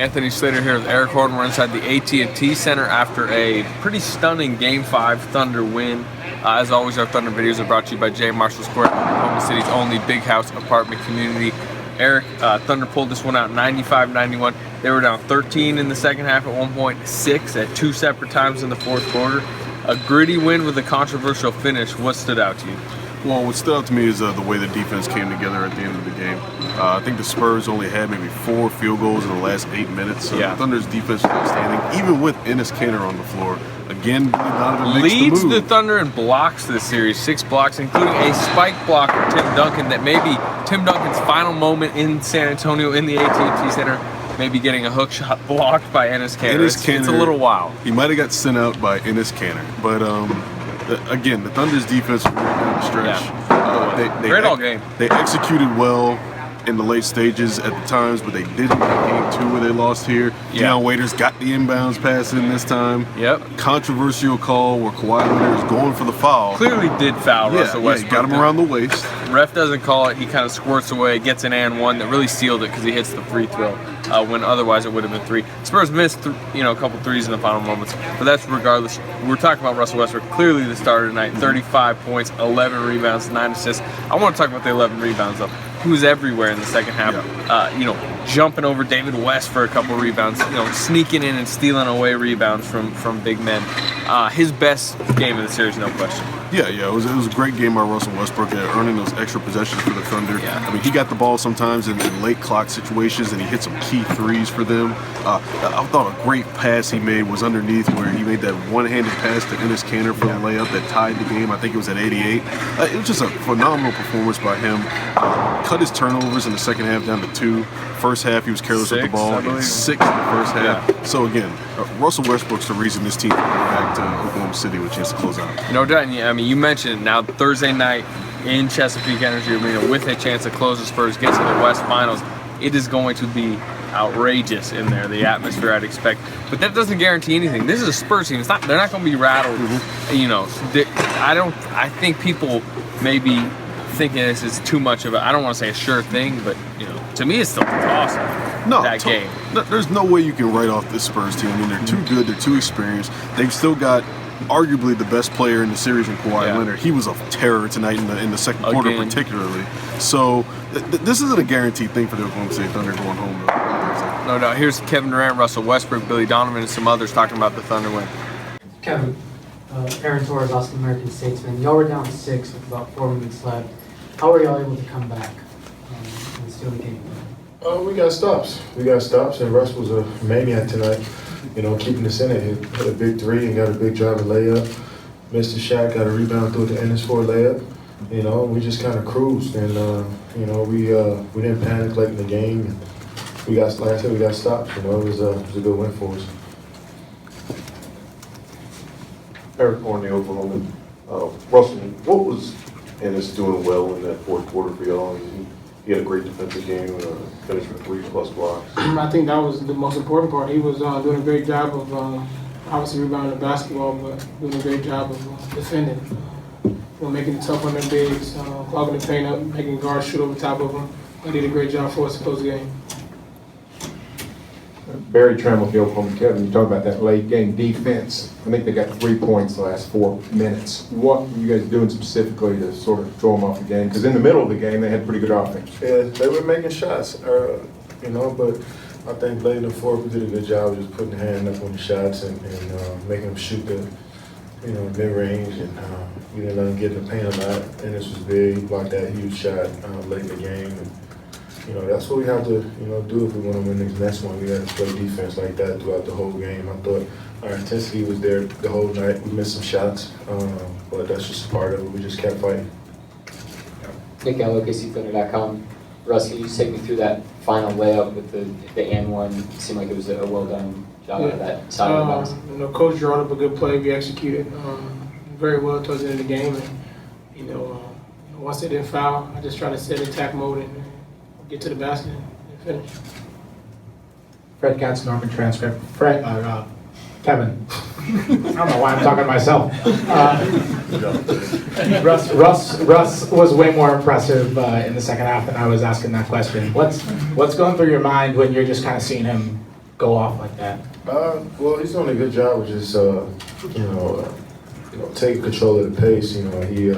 Anthony Slater here with Eric Horton. We're inside the AT&T Center after a pretty stunning Game 5 Thunder win. As always, our Thunder videos are brought to you by J. Marshall Square, Oklahoma City's only big house apartment community. Eric, Thunder pulled this one out 95-91. They were down 13 in the second half at one point, 6 at two separate times in the fourth quarter. A gritty win with a controversial finish. What stood out to you? Well, what stood out to me is the way the defense came together at the end of the game. I think the Spurs only had maybe 4 field goals in the last 8 minutes. So the Thunder's defense was outstanding, even with Enes Kanter on the floor. Again, Donovan leads the Thunder in blocks this series, 6 blocks, including a spike block from Tim Duncan that maybe Tim Duncan's final moment in San Antonio in the AT&T Center, maybe getting a hook shot blocked by Enes Kanter. It's a little wild. He might have got sent out by Enes Kanter, but again, the Thunder's defense was really down the stretch. Great all game. They executed well in the late stages at the times, but they didn't in game 2 where they lost here. Deion Waiters got the inbounds pass in this time. Controversial call where Kawhi Leonard is going for the foul. Clearly did foul Russell Westbrook. Got him around the waist. Ref doesn't call it. He kind of squirts away, gets an and one that really sealed it because he hits the free throw when otherwise it would have been 3. Spurs missed a couple threes in the final moments, but that's regardless. We're talking about Russell Westbrook, clearly the starter tonight. 35 points, 11 rebounds, 9 assists. I want to talk about the 11 rebounds though. He was everywhere in the second half, jumping over David West for a couple rebounds, sneaking in and stealing away rebounds from big men. His best game of the series, no question. It was a great game by Russell Westbrook, earning those extra possessions for the Thunder. I mean, he got the ball sometimes in late clock situations, and he hit some key threes for them. I thought a great pass he made was underneath where he made that one-handed pass to Enes Kanter for the layup that tied the game. I think it was at 88. It was just a phenomenal performance by him. Cut his turnovers in the second half down to 2. First half, he was careless with the ball. 6 in the first half. So again, Russell Westbrook's the reason this team went back to Oklahoma City with a chance to close out. No doubt. I mean, you mentioned it now, Thursday night in Chesapeake Energy Arena with a chance to close the Spurs, get to the West Finals. It is going to be outrageous in there, the atmosphere I'd expect. But that doesn't guarantee anything. This is a Spurs team. They're not going to be rattled. I think people maybe thinking this is too much of I don't want to say a sure thing, but to me it's still awesome. Game. There's no way you can write off this Spurs team. I mean, they're too good, they're too experienced. They've still got arguably the best player in the series in Kawhi Leonard. He was a terror tonight in the second quarter particularly. So this isn't a guaranteed thing for the Oklahoma City Thunder going home. No doubt. Here's Kevin Durant, Russell Westbrook, Billy Donovan, and some others talking about the Thunder win. Kevin, Aaron Torres, Austin American Statesman. Y'all were down 6 with about 4 minutes left. How were y'all able to come back and steal the game? We got stops, and Russ was a maniac tonight. Keeping us in it. He hit a big 3 and got a big drive and layup. Missed a shot, got a rebound through the Enes for a layup. We just kind of cruised, and we didn't panic late in the game. And we got stops. It was a good win for us. Eric Horton, Oklahoma. Russell, what was Enes doing well in that fourth quarter for y'all? He had a great defensive game, finished with 3+ blocks. I think that was the most important part. He was doing a great job of obviously rebounding the basketball, but doing a great job of defending. Making it tough on their bigs, clogging the paint up, making guards shoot over top of them. They did a great job for us to close the game. Barry Trammell with the Oklahoma. Kevin, you talk about that late game defense. I think they got 3 points the last 4 minutes. What were you guys doing specifically to sort of throw them off the game? Because in the middle of the game, they had pretty good offense. Yeah, they were making shots, but I think late in the fourth, we did a good job of just putting the hand up on the shots and making them shoot the, mid-range, and we didn't let them get in the paint a lot. And this was big. He blocked that huge shot late in the game. And, that's what we have to, do if we want to win this next one. We got to play defense like that throughout the whole game. I thought our intensity was there the whole night. We missed some shots, but that's just part of it. We just kept fighting. Nick Gallo, KCThunder.com. Russ, can you just take me through that final layup with the and one? It seemed like it was a well-done job of that side of the box. Coach drew up a good play. We executed very well towards the end of the game. And, once they didn't foul, I just tried to set attack mode and get to the basket and finish. Fred Katz, Norman Transcript. Kevin. I don't know why I'm talking to myself. Russ was way more impressive in the second half than I was asking that question. What's going through your mind when you're just kind of seeing him go off like that? Well, he's doing a good job of just, taking control of the pace. He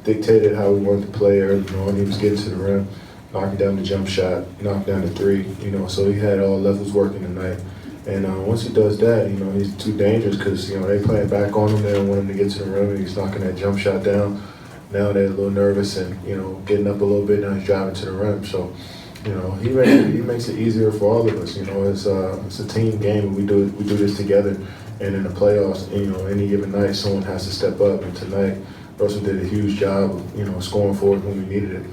dictated how we wanted to play early on. He was getting to the rim, knocking down the jump shot, knocking down the three. So he had all levels working tonight. And once he does that, he's too dangerous because, they playing back on him. They don't want him to get to the rim, and he's knocking that jump shot down. Now they're a little nervous and, getting up a little bit. Now he's driving to the rim. So, he makes it easier for all of us. It's a team game, and we do this together. And in the playoffs, any given night, someone has to step up. And tonight, Russell did a huge job of, scoring for us when we needed it.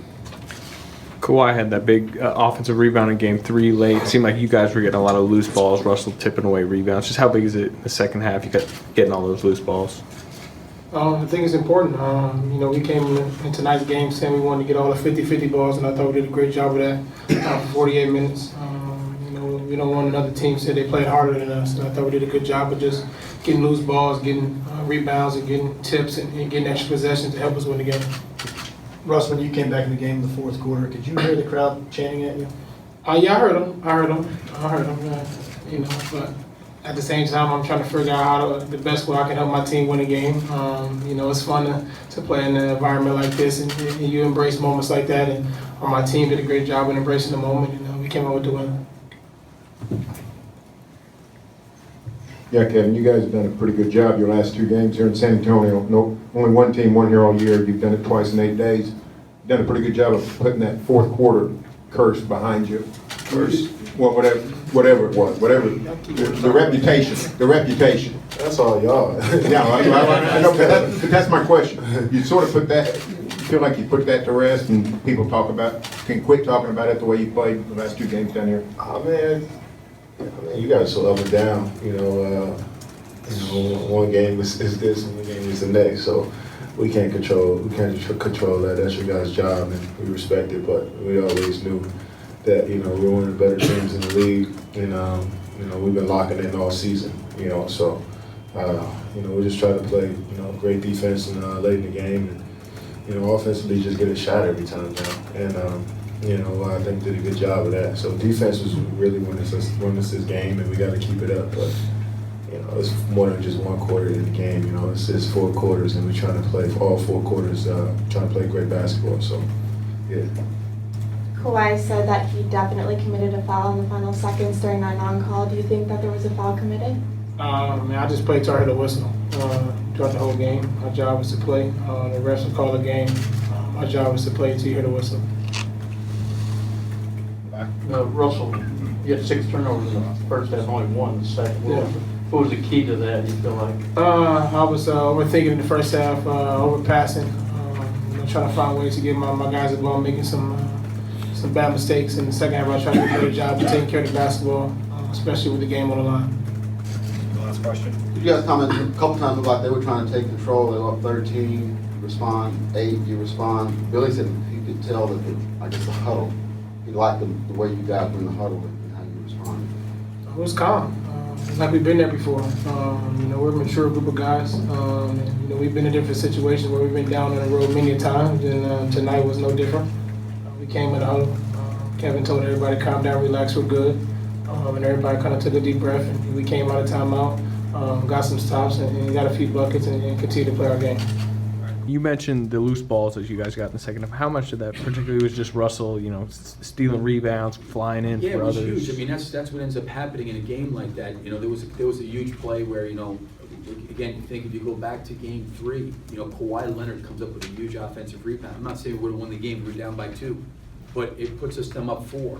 Kawhi had that big offensive rebound in Game 3 late. It seemed like you guys were getting a lot of loose balls. Russell tipping away rebounds. Just how big is it in the second half? You got getting all those loose balls. I think it's important. We came in tonight's game saying we wanted to get all the 50-50 balls, and I thought we did a great job of that for 48 minutes. We don't want another team to say they played harder than us, and I thought we did a good job of just getting loose balls, getting rebounds, and getting tips, and getting extra possessions to help us win the game. Russ, when you came back in the game in the fourth quarter, could you hear the crowd chanting at you? Yeah, I heard them. But at the same time, I'm trying to figure out the best way I can help my team win a game. It's fun to play in an environment like this, and you embrace moments like that. And my team did a great job in embracing the moment. We came out with the win. Yeah, Kevin, you guys have done a pretty good job your last 2 games here in San Antonio. No, only one team won here all year. You've done it twice in 8 days. You've done a pretty good job of putting that fourth quarter curse behind you. Curse? Well, whatever it was, the reputation. That's all y'all. Yeah, I know, but that's my question. You sort of feel like you put that to rest, and people can quit talking about it the way you played the last 2 games down here. Oh, man. You guys so up and down. One game is this, and one game is the next. So we can't control that. That's your guys' job, and we respect it. But we always knew that we're one of the better teams in the league, and we've been locking in all season. So we're just trying to play great defense and late in the game, and offensively just get a shot every time now. And I think did a good job of that. So defense was really winning us this game, and we got to keep it up. But it's more than just one quarter in the game. It's 4 quarters, and we're trying to play all 4 quarters, trying to play great basketball. So, yeah. Kawhi said that he definitely committed a foul in the final seconds during that non-call. Do you think that there was a foul committed? I just played till I heard the whistle throughout the whole game. My job was to play. The refs will call the game. My job was to play until you hear the whistle. Russell, you had 6 turnovers in the first half, only 1 in the second. What was the key to that, you feel like? I was overthinking in the first half, overpassing, trying to find ways to give my guys the ball, making some bad mistakes. In the second half, I tried to do a better job of taking care of the basketball, especially with the game on the line. Last question. You guys commented a couple times about they were trying to take control. They were up 13, you respond, 8, you respond. Billy said he could tell that the huddle, he liked the way you guys were in the huddle and how you responded. It was calm. Like we've been there before. We're a mature group of guys. We've been in different situations where we've been down on the road many times, and tonight was no different. We came in the huddle. Kevin told everybody to calm down, relax, we're good. And everybody kind of took a deep breath, and we came out of timeout, got some stops, and got a few buckets, and continued to play our game. You mentioned the loose balls that you guys got in the second half. How much of that particularly was just Russell, stealing rebounds, flying in for others? Yeah, it was huge. I mean, that's what ends up happening in a game like that. There was a huge play where, again, you think if you go back to Game 3, Kawhi Leonard comes up with a huge offensive rebound. I'm not saying we would have won the game, we were down by 2, but it puts us them up 4.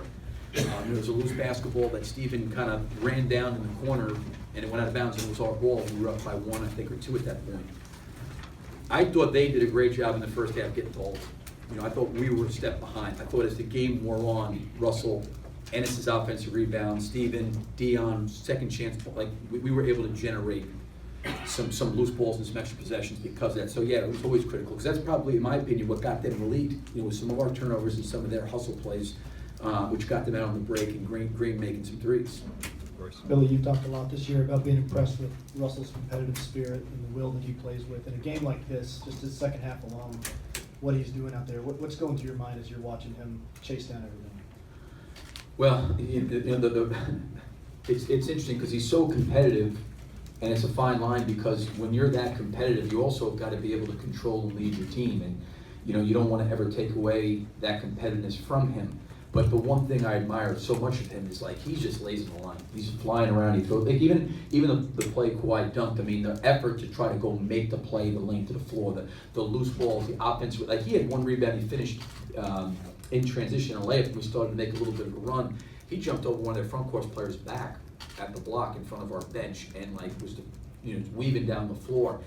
There was a loose basketball that Steven kind of ran down in the corner, and it went out of bounds, and it was our ball. We were up by 1, I think, or 2 at that point. I thought they did a great job in the first half getting the ball. I thought we were a step behind. I thought as the game wore on, Russell, Ennis's offensive rebound, Steven, Dion, second chance, we were able to generate some loose balls and some extra possessions because of that. So yeah, it was always critical because that's probably, in my opinion, what got them in the lead. With some of our turnovers and some of their hustle plays, which got them out on the break, and Green making some threes. Billy, you've talked a lot this year about being impressed with Russell's competitive spirit and the will that he plays with. In a game like this, just his second half alone, what he's doing out there, what's going through your mind as you're watching him chase down everything? Well, it's interesting because he's so competitive, and it's a fine line because when you're that competitive, you also got to be able to control and lead your team, and you don't want to ever take away that competitiveness from him. But the one thing I admire so much of him is like he just lays in the line. He's flying around. He throws like even the play Kawhi dunked. I mean, the effort to try to go make the play, the length of the floor, the loose balls, the offense. Like he had one rebound. He finished in transition and layup. And we started to make a little bit of a run. He jumped over one of their front court players' back at the block in front of our bench and like was weaving down the floor.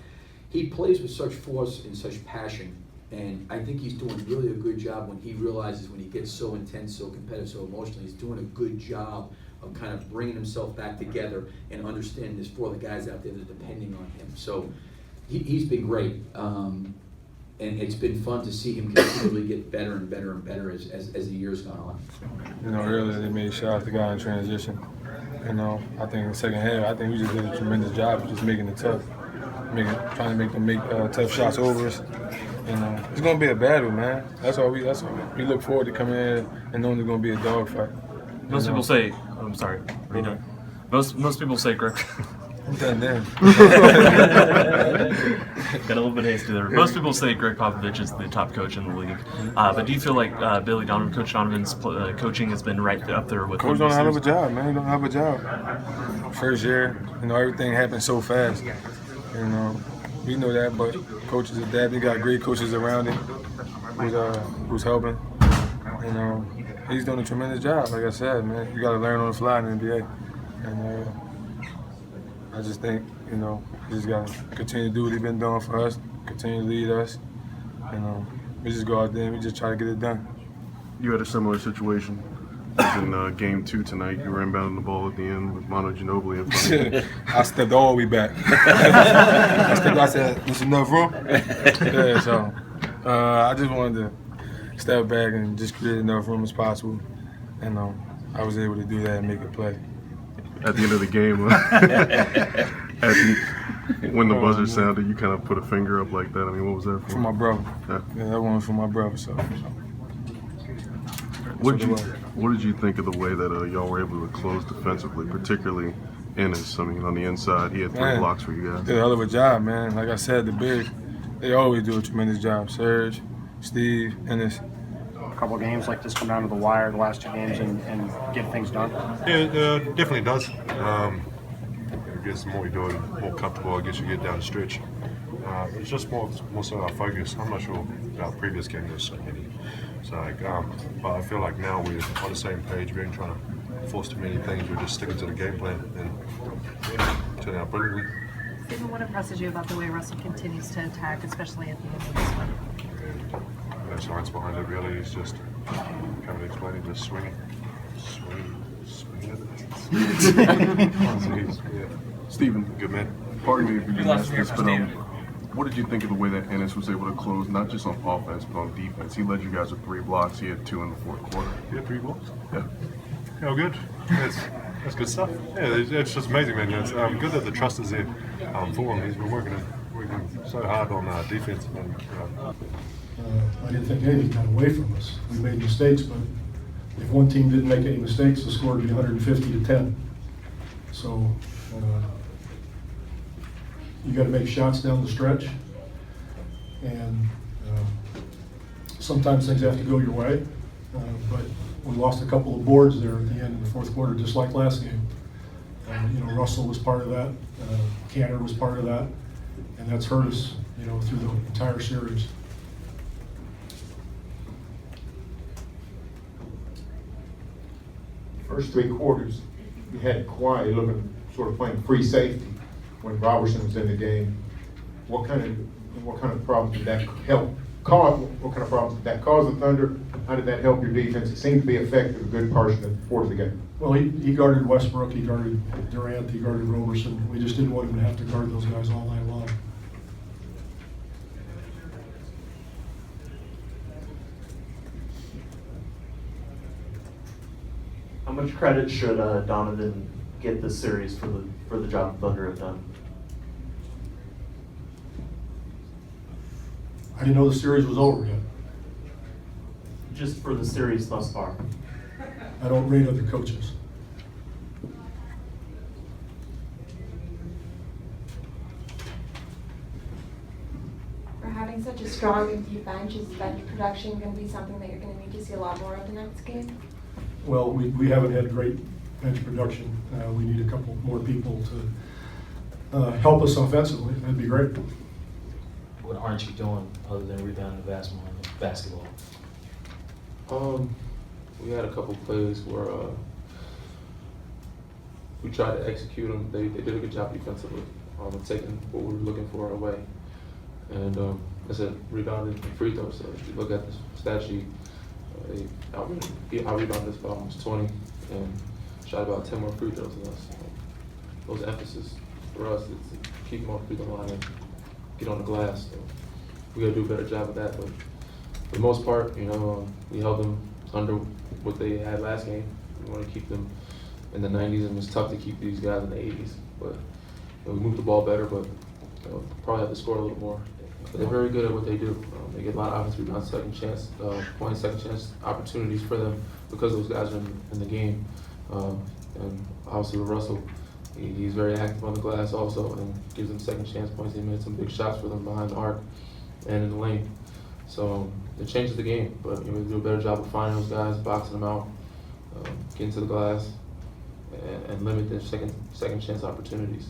He plays with such force and such passion. And I think he's doing really a good job when he realizes when he gets so intense, so competitive, so emotional, he's doing a good job of kind of bringing himself back together and understanding this for the guys out there that are depending on him. So he's been great. And it's been fun to see him continually get better and better and better as the years gone on. Earlier they made shots the guy in transition. I think in the second half, I think we just did a tremendous job of just making it tough, trying to make them make tough shots over us. It's gonna be a battle, man. That's all we look forward to coming in and knowing it's gonna be a dogfight. Most people say, I'm sorry, are you done? Most people say Greg. I'm done then. Got a little bit hasty there. Most people say Greg Popovich is the top coach in the league. But do you feel like Coach Donovan's coaching has been right up there with Coach? Don't have a job, man. He don't have a job. First year, everything happened so fast. We know that, but coaches adapt. He got great coaches around him who's helping. He's doing a tremendous job. Like I said, man, you got to learn on the fly in the NBA. And I just think, he just got to continue to do what he's been doing for us, continue to lead us. We just go out there and we just try to get it done. You had a similar situation. In game 2 tonight, you were inbounding the ball at the end with Manu Ginobili in front of you. I stepped all the way back. I said, there's enough room? Yeah, so I just wanted to step back and just create enough room as possible. And I was able to do that and make a play. At the end of the game, when the buzzer sounded, you kind of put a finger up like that. I mean, what was that for? For my brother. Yeah, that one was for my brother. So. What did you think of the way that y'all were able to close defensively, particularly Ennis? I mean, on the inside, he had 3 blocks for you guys. Did a hell of a job, man. Like I said, the big, they always do a tremendous job. Serge, Steve, Ennis. A couple of games like this come down to the wire, the last 2 games, and get things done. Yeah, it definitely does. It gets the more you do it, more comfortable. I guess you get down the stretch. It's just more so our focus. I'm not sure about previous games. There's so many. So, but I feel like now we're on the same page. We ain't trying to force too many things. We're just sticking to the game plan and turning out brilliantly. Stephen, what impresses you about the way Russell continues to attack, especially at the end of this one? No science behind it, really. He's just, can't really explain it, just swinging at it. Stephen, good man. Pardon me if you didn't ask this, but what did you think of the way that Ennis was able to close, not just on offense, but on defense? He led you guys with 3 blocks. He had 2 in the 4th quarter. He had 3 blocks? Yeah. Oh, good. That's good stuff. Yeah, it's just amazing, man. It's good that the trust is there for him. He's been working so hard on defense. And, I didn't think anything got away from us. We made mistakes, but if one team didn't make any mistakes, the score would be 150-10. So you got to make shots down the stretch, and sometimes things have to go your way. But we lost a couple of boards there at the end of the 4th quarter, just like last game. Russell was part of that. Cantor was part of that, and that's hurt us, through the entire series. First 3 quarters, you had Kawhi looking sort of playing free safety when Robertson was in the game. What kind of problems did that help cause? What kind of problems did that cause the Thunder? How did that help your defense? It seemed to be effective a good part of the game. Well, he guarded Westbrook, he guarded Durant, he guarded Robertson. We just didn't want him to have to guard those guys all night long. How much credit should Donovan get this series for the job the Thunder have done? I didn't know the series was over yet. Just for the series thus far. I don't rate other coaches. strong in defense. Is bench production going to be something that you're going to need to see a lot more of the next game? Well, we haven't had great bench production. We need a couple more people to help us offensively. That'd be great. What aren't you doing other than rebounding the basketball? We had a couple plays where we tried to execute them. They did a good job defensively, taking what we were looking for away. And I said rebounded and free throws. So if you look at the stat sheet, they out-rebounded us by almost 20 and shot about 10 more free throws than us. Those emphasis for us is to keep them on the free throw line and get on the glass. So we got to do a better job of that. But for the most part, we held them under what they had last game. We want to keep them in the 90s, and it's tough to keep these guys in the 80s. But we moved the ball better, but probably have to score a little more. But they're very good at what they do. They get a lot of offensive rebounds, second chance opportunities for them because those guys are in the game. And obviously with Russell, he's very active on the glass also and gives them second chance points. He made some big shots for them behind the arc and in the lane. So it changes the game, but we do a better job of finding those guys, boxing them out, getting to the glass, and limit their second chance opportunities.